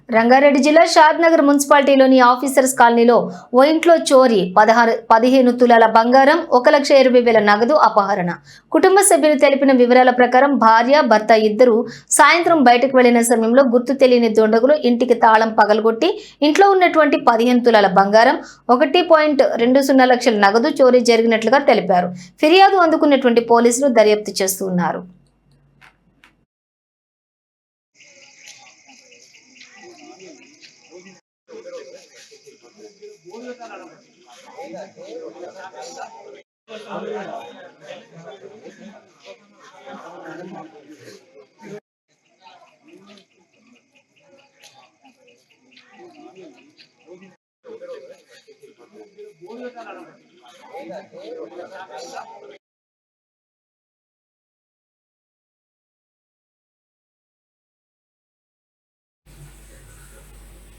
రంగారెడ్డి జిల్లా షాద్నగర్ మున్సిపాలిటీలోని ఆఫీసర్స్ కాలనీలో ఓ ఇంట్లో చోరీ 15 తులాల బంగారం 1,20,000 నగదు అపహరణ. కుటుంబ సభ్యులు తెలిపిన వివరాల ప్రకారం భార్య భర్త ఇద్దరు సాయంత్రం బయటకు వెళ్లిన సమయంలో గుర్తు తెలియని దుండగులు ఇంటికి తాళం పగలగొట్టి ఇంట్లో ఉన్నటువంటి 15 తులాల బంగారం 1.20 లక్షల నగదు చోరీ జరిగినట్లుగా తెలిపారు. ఫిర్యాదు అందుకున్నటువంటి పోలీసులు దర్యాప్తు చేస్తున్నారు.